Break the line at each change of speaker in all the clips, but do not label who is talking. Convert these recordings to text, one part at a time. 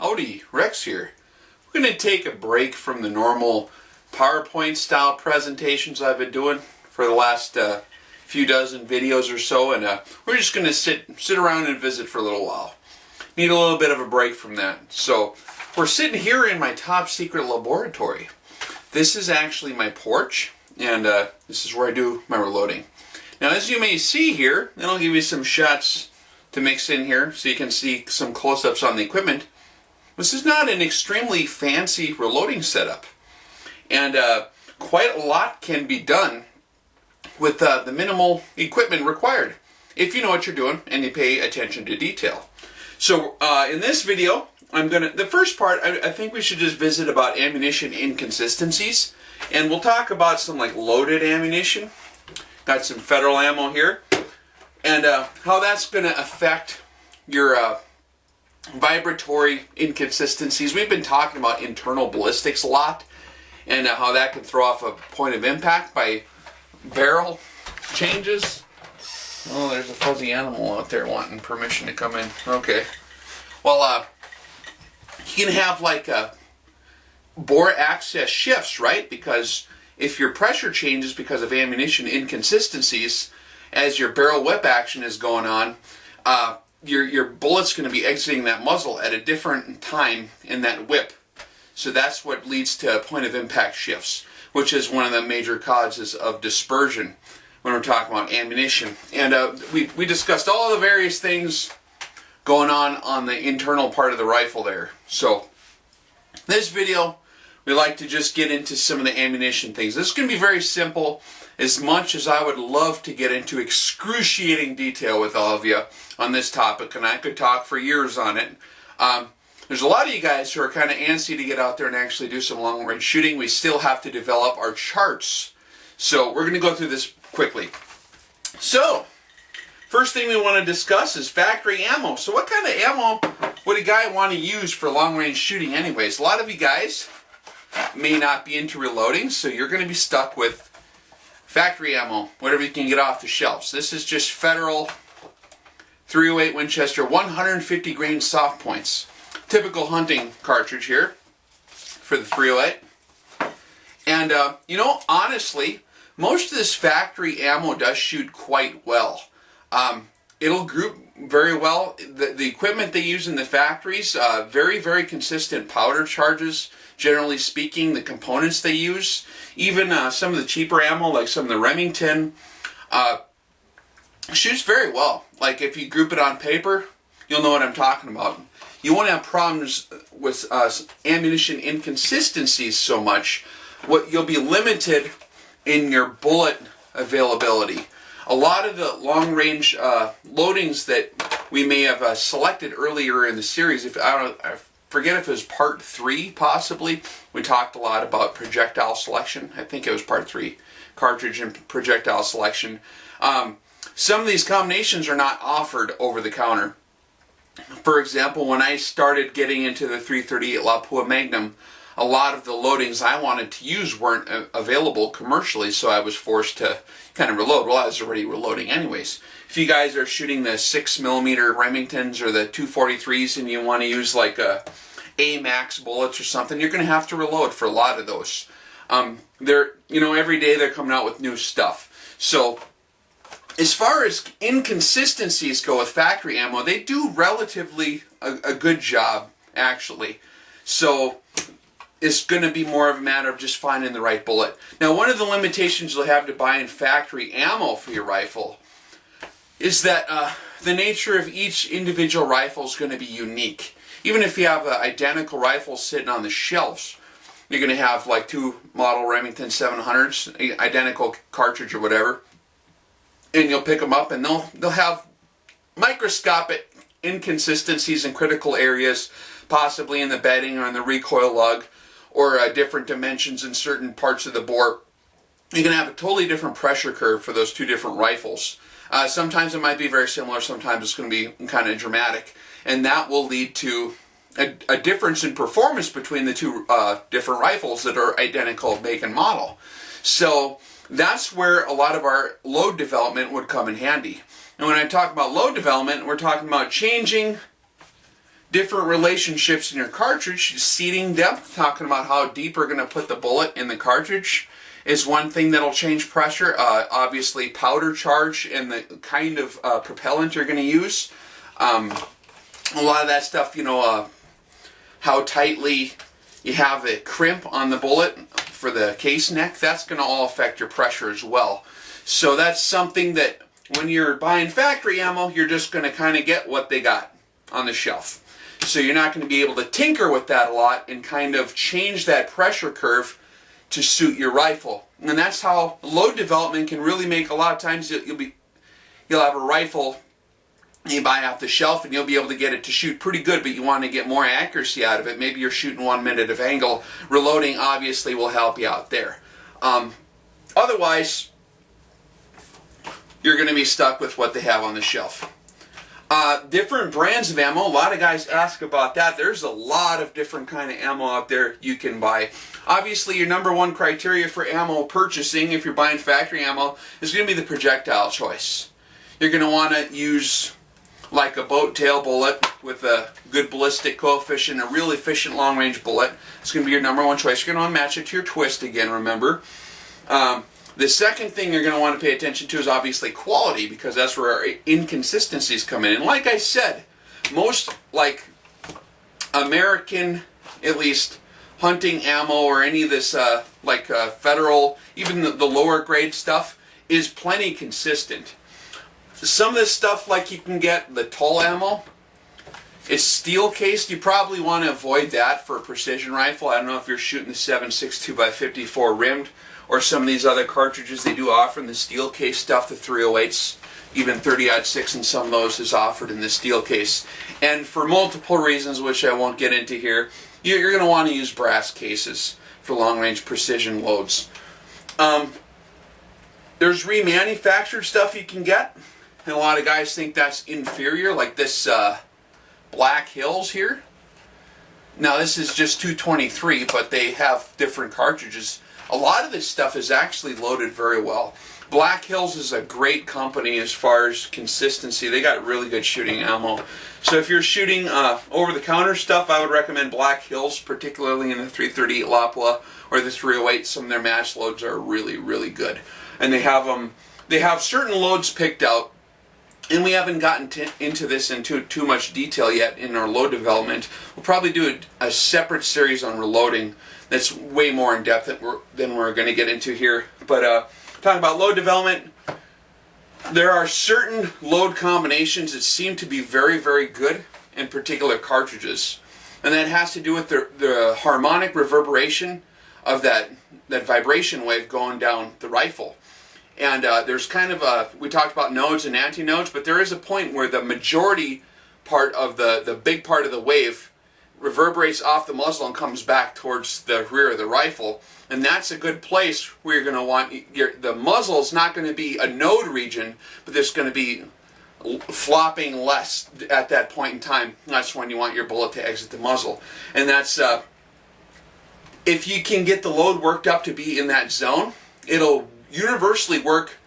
Howdy, Rex here. We're going to take a break from the normal PowerPoint style presentations I've been doing for the last few dozen videos or so, and we're just going to sit around and visit for a little while. Need a little bit of a break from that. So we're sitting here in my top secret laboratory. This is actually my porch, and this is where I do my reloading. Now, as you may see here, and I'll give you some shots to mix in here so you can see some close-ups on the equipment. This is not an extremely fancy reloading setup, and quite a lot can be done with the minimal equipment required if you know what you're doing and you pay attention to detail. So in this video, the first part, I think we should just visit about ammunition inconsistencies, and we'll talk about some like loaded ammunition. Got some federal ammo here, and how that's going to affect your vibratory inconsistencies. We've been talking about internal ballistics a lot, and how that can throw off a point of impact by barrel changes. Oh, there's a fuzzy animal out there wanting permission to come in. Okay. Well, you can have like bore access shifts, right? Because if your pressure changes because of ammunition inconsistencies, as your barrel whip action is going on, your bullet's going to be exiting that muzzle at a different time in that whip. So that's what leads to point of impact shifts, which is one of the major causes of dispersion when we're talking about ammunition. And we discussed all the various things going on the internal part of the rifle there. So this video, we like to just get into some of the ammunition things. This is going to be very simple, as much as I would love to get into excruciating detail with all of you on this topic, and I could talk for years on it. There's a lot of you guys who are kind of antsy to get out there and actually do some long-range shooting. We still have to develop our charts. So we're going to go through this quickly. So, first thing we want to discuss is factory ammo. So what kind of ammo would a guy want to use for long-range shooting anyways? A lot of you guys may not be into reloading, so you're going to be stuck with factory ammo, whatever you can get off the shelves. This is just federal 308 Winchester 150 grain soft points. Typical hunting cartridge here for the 308. And honestly, most of this factory ammo does shoot quite well. It'll group very well. The equipment they use in the factories, very, very consistent powder charges, generally speaking. The components they use, even some of the cheaper ammo, like some of the Remington, shoots very well. Like if you group it on paper, you'll know what I'm talking about. You won't have problems with ammunition inconsistencies so much. You'll be limited in your bullet availability. A lot of the long-range loadings that we may have selected earlier in the series, I forget if it was part 3 possibly, we talked a lot about projectile selection. I think it was part 3, cartridge and projectile selection. Some of these combinations are not offered over the counter. For example, when I started getting into the 338 Lapua Magnum, a lot of the loadings I wanted to use weren't available commercially, so I was forced to kind of reload. Well, I was already reloading anyways. If you guys are shooting the 6mm Remingtons or the 243s and you want to use like A-Max bullets or something, you're going to have to reload for a lot of those. Every day they're coming out with new stuff. So as far as inconsistencies go with factory ammo, they do relatively a good job, actually. So it's going to be more of a matter of just finding the right bullet. Now, one of the limitations you'll have to buying factory ammo for your rifle is that the nature of each individual rifle is going to be unique. Even if you have identical rifles sitting on the shelves, you're going to have like 2 model Remington 700s, identical cartridge or whatever, and you'll pick them up and they'll have microscopic inconsistencies in critical areas, possibly in the bedding or in the recoil lug, or different dimensions in certain parts of the bore. You're going to have a totally different pressure curve for those 2 different rifles. Sometimes it might be very similar, sometimes it's going to be kind of dramatic, and that will lead to a difference in performance between the 2 different rifles that are identical make and model. So that's where a lot of our load development would come in handy. And when I talk about load development, we're talking about changing different relationships in your cartridge. Seating depth, talking about how deep we're going to put the bullet in the cartridge, is one thing that'll change pressure. Obviously powder charge and the kind of propellant you're going to use. A lot of that stuff, you know, how tightly you have a crimp on the bullet for the case neck, that's going to all affect your pressure as well. So that's something that when you're buying factory ammo, you're just going to kind of get what they got on the shelf. So you're not going to be able to tinker with that a lot and kind of change that pressure curve to suit your rifle. And that's how load development can really make, a lot of times you'll have a rifle you buy off the shelf and you'll be able to get it to shoot pretty good, but you want to get more accuracy out of it. Maybe you're shooting 1 minute of angle. Reloading obviously will help you out there. Otherwise, you're going to be stuck with what they have on the shelf. Different brands of ammo. A lot of guys ask about that. There's a lot of different kind of ammo out there you can buy. Obviously, your number one criteria for ammo purchasing, if you're buying factory ammo, is going to be the projectile choice. You're going to want to use like a boat tail bullet with a good ballistic coefficient, a real efficient long-range bullet. It's going to be your number one choice. You're going to want to match it to your twist again, remember. The second thing you're going to want to pay attention to is obviously quality, because that's where our inconsistencies come in. And like I said, most like American, at least hunting ammo or any of this federal, even the lower grade stuff, is plenty consistent. Some of this stuff, like you can get the Tull ammo, it's steel cased. You probably want to avoid that for a precision rifle. I don't know if you're shooting the 7.62 by 54 rimmed, or some of these other cartridges they do offer in the steel case stuff, the 308s, even 30-06 and some of those is offered in the steel case. And for multiple reasons, which I won't get into here, you're going to want to use brass cases for long-range precision loads. There's remanufactured stuff you can get, and a lot of guys think that's inferior, like this Black Hills here. Now this is just 223, but they have different cartridges. A lot of this stuff is actually loaded very well. Black Hills is a great company as far as consistency. They got really good shooting ammo. So if you're shooting over-the-counter stuff, I would recommend Black Hills, particularly in the 338 Lapua or the 308. Some of their match loads are really, really good. And they have certain loads picked out. And we haven't gotten into this in too much detail yet in our load development. We'll probably do a separate series on reloading that's way more in depth than we're going to get into here. But talking about load development, there are certain load combinations that seem to be very, very good in particular cartridges. And that has to do with the harmonic reverberation of that vibration wave going down the rifle. And there's kind of we talked about nodes and antinodes, but there is a point where the majority part of the big part of the wave reverberates off the muzzle and comes back towards the rear of the rifle. And that's a good place where you're going to want the muzzle is not going to be a node region, but there's going to be flopping less at that point in time. That's when you want your bullet to exit the muzzle. And that's if you can get the load worked up to be in that zone, it'll universally work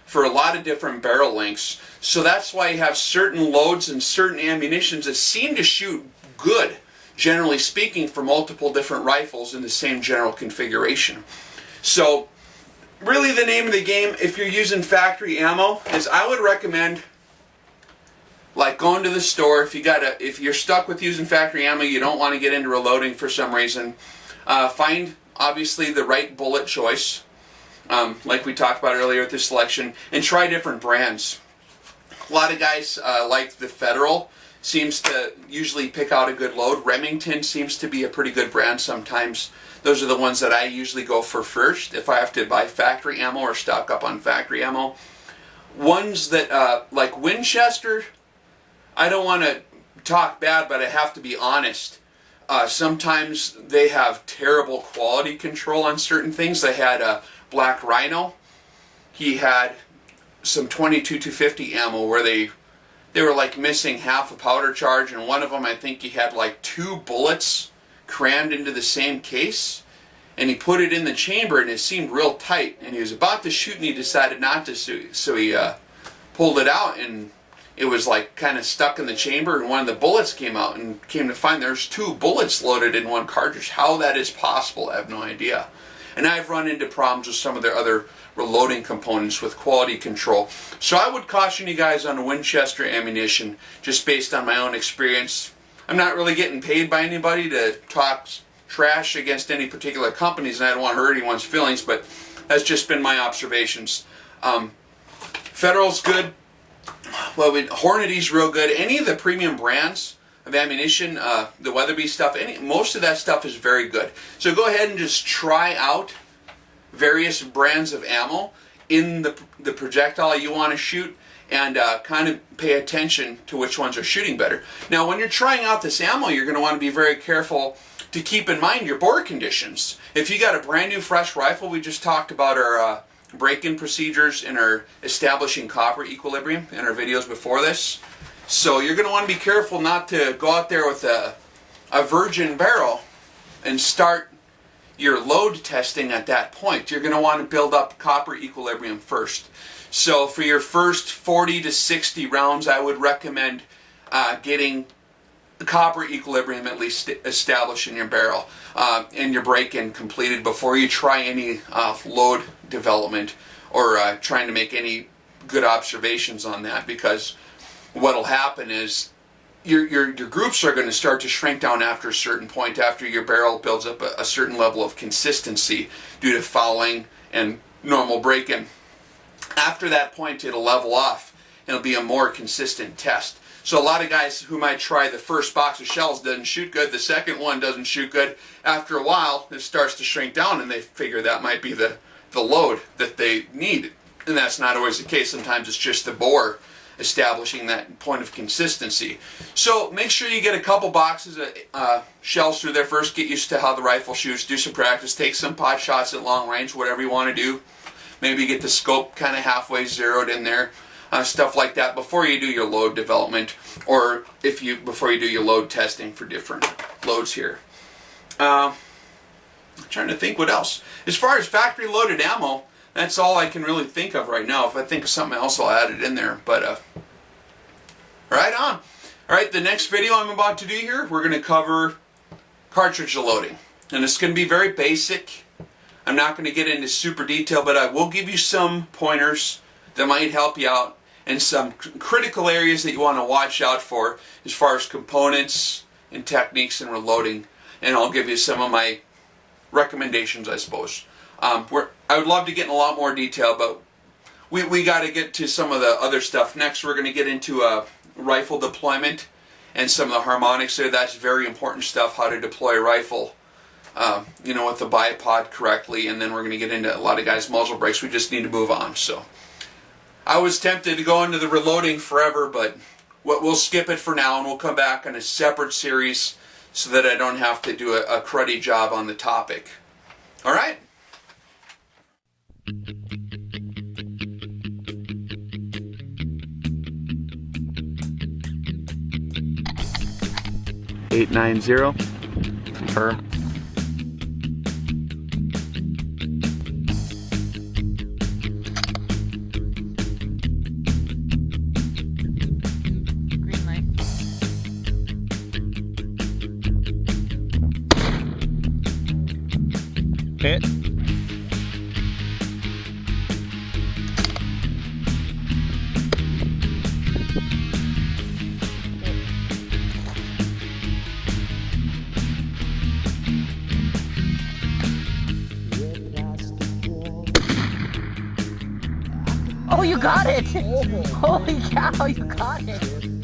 for a lot of different barrel lengths. So that's why you have certain loads and certain ammunitions that seem to shoot good, generally speaking, for multiple different rifles in the same general configuration. So really the name of the game, if you're using factory ammo, is I would recommend like going to the store. If you're stuck with using factory ammo, you don't want to get into reloading for some reason, find obviously the right bullet choice. Like we talked about earlier with the selection, and try different brands. A lot of guys like the Federal, seems to usually pick out a good load. Remington seems to be a pretty good brand sometimes. Those are the ones that I usually go for first if I have to buy factory ammo or stock up on factory ammo. Ones that, like Winchester, I don't want to talk bad, but I have to be honest. Sometimes they have terrible quality control on certain things. They had a Black Rhino. He had some 22-250 ammo where they were like missing half a powder charge, and one of them I think he had like 2 bullets crammed into the same case, and he put it in the chamber and it seemed real tight, and he was about to shoot and he decided not to, so he pulled it out, and it was like kind of stuck in the chamber, and one of the bullets came out, and came to find there's 2 bullets loaded in one cartridge. How that is possible, I have no idea. And I've run into problems with some of their other reloading components with quality control. So I would caution you guys on Winchester ammunition, just based on my own experience. I'm not really getting paid by anybody to talk trash against any particular companies, and I don't want to hurt anyone's feelings, but that's just been my observations. Federal's good. Well, Hornady's real good. Any of the premium brands of ammunition, the Weatherby stuff, most of that stuff is very good. So go ahead and just try out various brands of ammo in the projectile you want to shoot, and kind of pay attention to which ones are shooting better. Now, when you're trying out this ammo, you're going to want to be very careful to keep in mind your bore conditions. If you got a brand new fresh rifle, we just talked about our break-in procedures and our establishing copper equilibrium in our videos before this. So you're going to want to be careful not to go out there with a virgin barrel and start your load testing at that point. You're going to want to build up copper equilibrium first. So for your first 40 to 60 rounds, I would recommend getting the copper equilibrium at least established in your barrel and your break-in completed before you try any load development or trying to make any good observations on that, because what will happen is your groups are going to start to shrink down after a certain point, after your barrel builds up a certain level of consistency due to fouling and normal break-in. After that point, it'll level off and it'll be a more consistent test. So a lot of guys who might try the first box of shells doesn't shoot good, the second one doesn't shoot good. After a while, it starts to shrink down and they figure that might be the load that they need. And that's not always the case. Sometimes it's just the bore establishing that point of consistency. So make sure you get a couple boxes of shells through there first. Get used to how the rifle shoots. Do some practice. Take some pot shots at long range, whatever you want to do. Maybe get the scope kind of halfway zeroed in there. Stuff like that before you do your load development, or before you do your load testing for different loads here. I'm trying to think what else. As far as factory loaded ammo, that's all I can really think of right now. If I think of something else, I'll add it in there. But right on. All right, the next video I'm about to do here, we're going to cover cartridge loading, and it's going to be very basic. I'm not going to get into super detail, but I will give you some pointers that might help you out, and some critical areas that you want to watch out for as far as components and techniques and reloading. And I'll give you some of my recommendations, I suppose. I would love to get in a lot more detail, but we got to get to some of the other stuff. Next, we're going to get into rifle deployment and some of the harmonics there. That's very important stuff, how to deploy a rifle, with the bipod correctly. And then we're going to get into a lot of guys' muzzle brakes. We just need to move on. So I was tempted to go into the reloading forever, but we'll skip it for now, and we'll come back on a separate series so that I don't have to do a cruddy job on the topic. All right?
$890. Confirm.
Green light.
Hit.
Oh, you got it! Holy cow, you got it!